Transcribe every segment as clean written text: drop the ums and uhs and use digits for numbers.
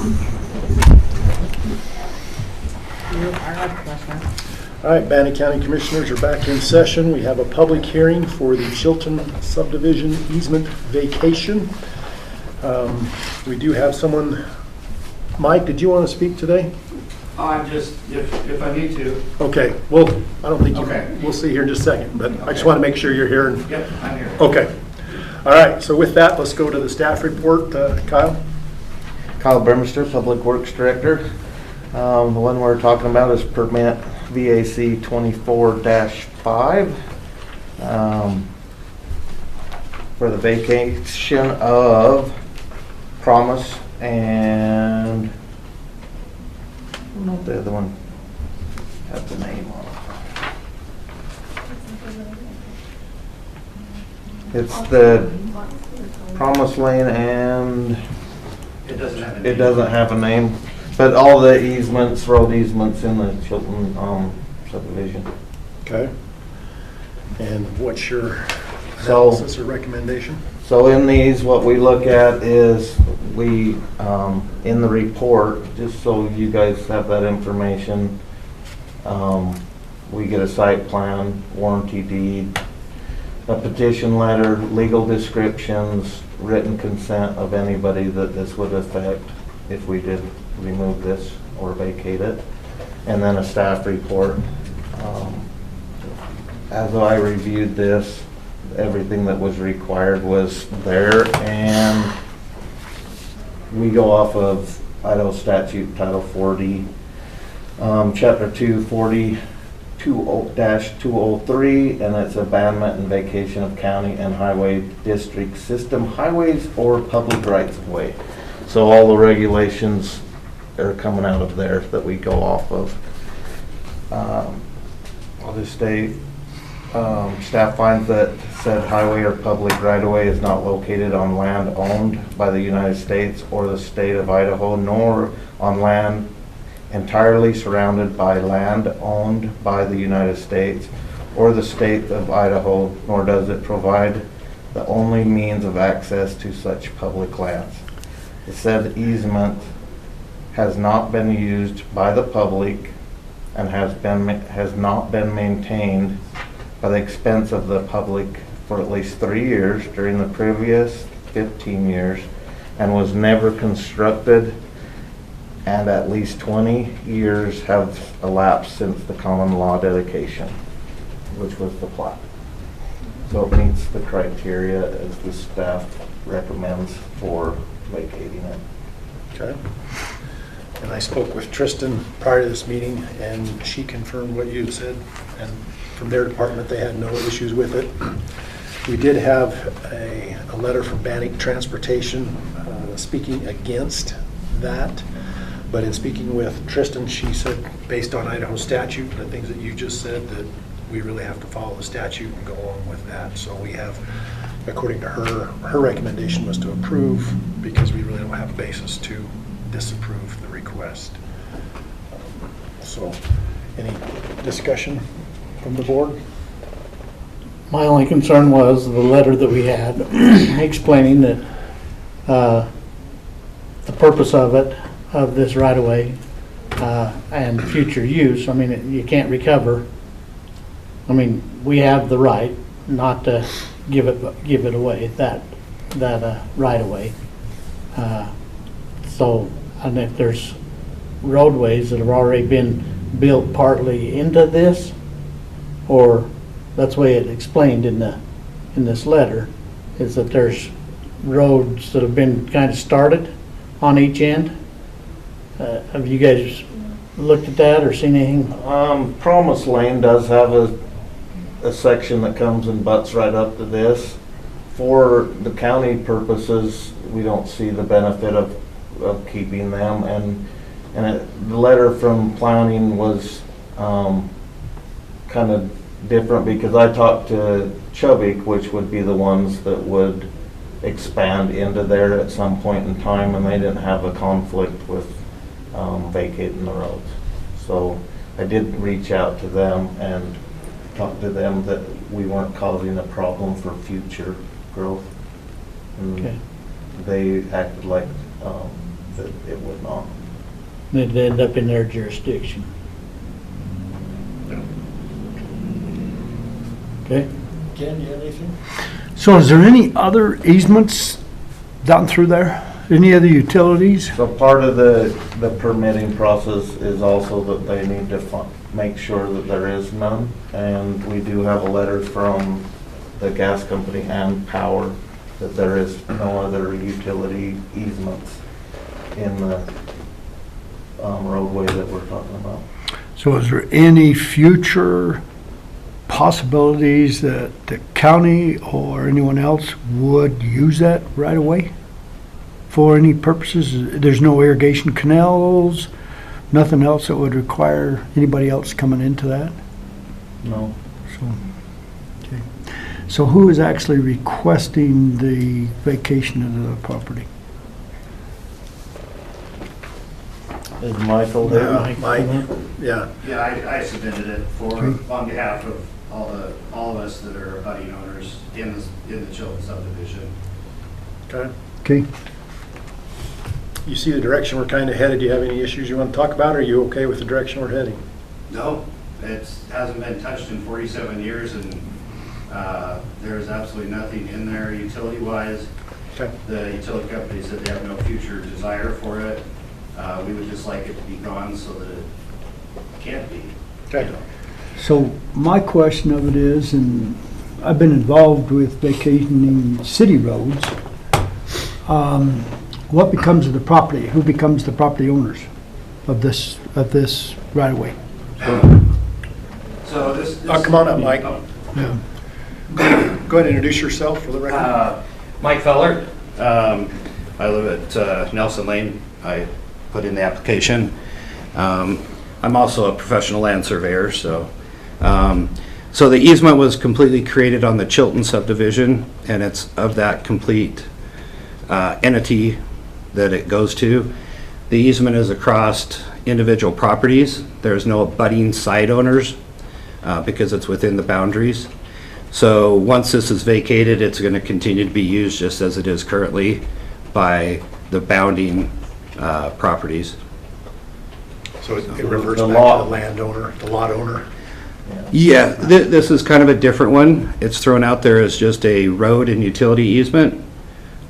All right, Bannock County Commissioners are back in session. We have a public hearing for the Chilton Subdivision easement vacation. We do have someone. Mike, did you want to speak today? I'm just, if I need to. Okay, well, I don't think you, Okay. we'll see here in just a second, but I just Okay. want to make sure you're here. Yep, I'm here. Okay. All right, so with that, let's go to the staff report. Kyle? Kyle Burmester, Public Works Director. The one we're talking about is permit VAC 24-5 for the vacation of Promise and I don't know if the other one has the name on it. It's the Promise Lane and It doesn't have a name. it doesn't have a name, but all the easements, road easements in the Chilton subdivision. Okay. And what's your So- analysis or recommendation? So in these, what we look at is we, in the report, just so you guys have that information, we get a site plan, warranty deed, a petition letter, legal descriptions, written consent of anybody that this would affect if we did remove this or vacate it, and then a staff report. As I reviewed this, everything that was required was there, and we go off of Idaho Statute Title 40, Chapter 240-203, and it's abandonment and vacation of county and highway district system highways or public rights of way. So all the regulations are coming out of there that we go off of. I'll just state, staff finds that said highway or public right-of-way is not located on land owned by the United States or the state of Idaho, nor on land entirely surrounded by land owned by the United States or the state of Idaho, nor does it provide the only means of access to such public lands. The said easement has not been used by the public and has not been maintained by the expense of the public for at least 3 years during the previous 15 years and was never constructed, and at least 20 years have elapsed since the common law dedication, which was the plat. So it meets the criteria as the staff recommends for vacating it. Okay. And I spoke with Tristan prior to this meeting, and she confirmed what you said, and from their department, they had no issues with it. We did have a letter from Bannock Transportation speaking against that, but in speaking with Tristan, she said, based on Idaho statute, the things that you just said, that we really have to follow the statute and go along with that. So we have, according to her recommendation was to approve because we really don't have a basis to disapprove the request. So, any discussion from the board? My only concern was the letter that we had explaining that the purpose of it, of this right-of-way, and future use. I mean, you can't recover. I mean, we have the right not to give it away, that right-of-way. So, and if there's roadways that have already been built partly into this, or that's the way it explained in this letter, is that there's roads that have been kind of started on each end. Have you guys looked at that or seen anything? Promise Lane does have a section that comes and butts right up to this. For the county purposes, we don't see the benefit of keeping them, and the letter from planning was kind of different because I talked to Chubbuck, which would be the ones that would expand into there at some point in time, and they didn't have a conflict with vacating the roads. So I did reach out to them and talk to them that we weren't causing a problem for future growth. And Okay. they acted like it would not. It'd end up in their jurisdiction. Okay? Ken, you have anything? So is there any other easements down through there? Any other utilities? So part of the permitting process is also that they need to make sure that there is none. And we do have a letter from the gas company and power that there is no other utility easements in the roadway that we're talking about. So is there any future possibilities that the county or anyone else would use that right away for any purposes? There's no irrigation canals, nothing else that would require anybody else coming into that? No. So, okay. So who is actually requesting the vacation of the property? Is Michael there? Mike, yeah. Yeah, I submitted it on behalf of all of us that are abutting owners in the Chilton subdivision. Okay. Okay. You see the direction we're kind of headed. Do you have any issues you want to talk about? Or are you okay with the direction we're heading? No, it hasn't been touched in 47 years, and there's absolutely nothing in there utility-wise. Okay. The utility company said they have no future desire for it. We would just like it to be gone so that it can't be. Okay. So my question of it is, and I've been involved with vacationing city roads, what becomes of the property? Who becomes the property owners of this right away? So this. Come on up, Mike. Oh. Yeah. Go ahead and introduce yourself for the record. Mike Feller. I live at Nelson Lane. I put in the application. I'm also a professional land surveyor, so the easement was completely created on the Chilton subdivision, and it's of that complete entity that it goes to. The easement is across individual properties. There's no abutting side owners because it's within the boundaries. So once this is vacated, it's going to continue to be used just as it is currently by the bounding properties. So it reverts The back lot. to the landowner, the lot owner. Yeah, this is kind of a different one. It's thrown out there as just a road and utility easement.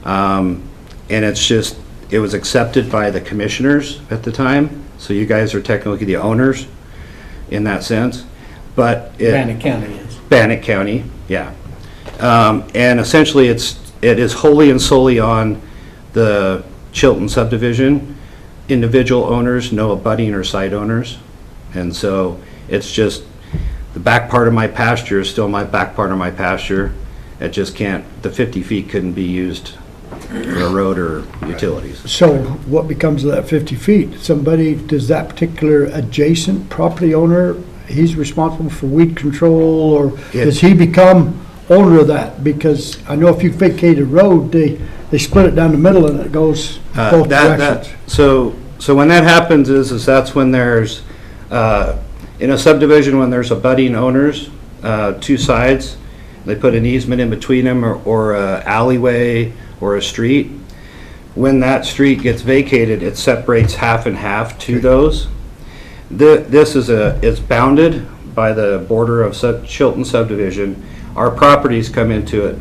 And it was accepted by the commissioners at the time. So you guys are technically the owners in that sense. But Bannock County is. Bannock County, yeah. And essentially it is wholly and solely on the Chilton subdivision. Individual owners, no abutting or side owners. And so it's just the back part of my pasture is still my back part of my pasture. It just can't, the 50 feet couldn't be used for a road or utilities. So what becomes of that 50 feet? Does that particular adjacent property owner, he's responsible for weed control, or does he become owner of that? Because I know if you vacate a road, they split it down the middle and it goes both directions. So when that happens is that's when there's, in a subdivision, when there's abutting owners, two sides, they put an easement in between them or a alleyway or a street. When that street gets vacated, it separates half and half to those. This is bounded by the border of Chilton subdivision. Our properties come into it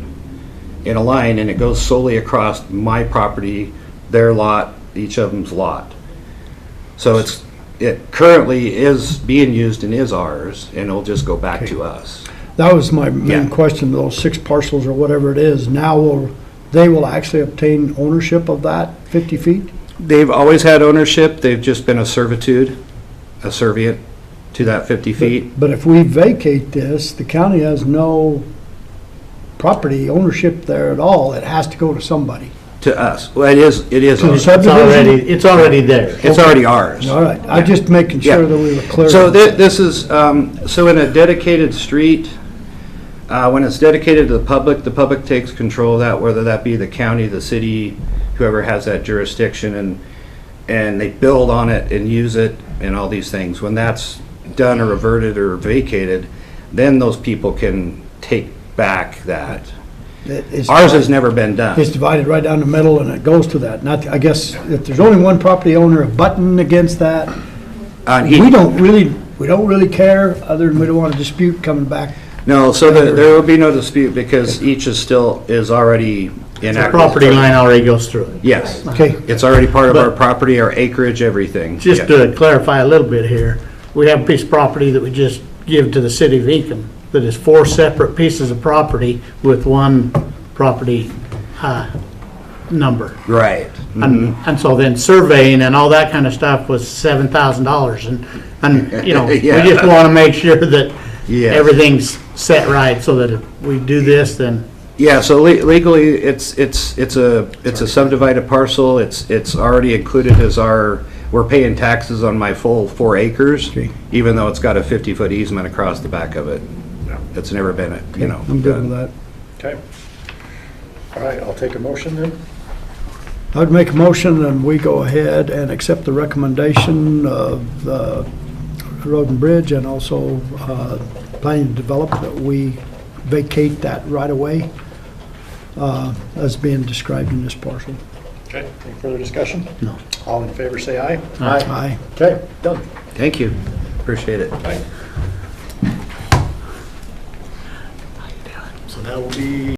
in a line, and it goes solely across my property, their lot, each of them's lot. So it currently is being used and is ours, and it'll just go back to us. That was my main Yeah. question, those 6 parcels or whatever it is. Now they will actually obtain ownership of that 50 feet? They've always had ownership. They've just been a servitude, a servient to that 50 feet. But if we vacate this, the county has no property ownership there at all. It has to go to somebody. To us. Well, it is To the ours. subdivision? It's already there. It's already ours. All right, I'm just making sure Yeah. that we were clear. So on that. this is, so in a dedicated street, when it's dedicated to the public takes control of that, whether that be the county, the city, whoever has that jurisdiction, and they build on it and use it and all these things. When that's done or reverted or vacated, then those people can take back that. Ours has never been done. It's divided right down the middle and it goes to that. Not, I guess, if there's only one property owner abutting against that, On we each- don't really care, other than we don't want to dispute coming back. No, so there will be no dispute because each is already in. The property line already goes through it. Yes. Okay, It's already part of our But- property, our acreage, everything. Just Yeah. to clarify a little bit here, we have a piece of property that we just give to the city of Ecom that is 4 separate pieces of property with one property number. Right. And so then surveying and all that kind of stuff was $7,000 and, you know, we Yeah. just want to make sure that Yes. everything's set right so that if we do this, then Yeah, so legally, it's a subdivided parcel. It's already included as we're paying taxes on my full 4 acres, Okay. even though it's got a 50-foot easement across the back of it. It's never been, I'm good with that. Okay. All right, I'll take a motion then. I'd make a motion and we go ahead and accept the recommendation of Road and Bridge and also Planning and Develop that we vacate that right away as being described in this parcel. Okay, any further discussion? No. All in favor, say aye. Aye. Okay, done. Thank you. Appreciate it. Bye. So that will be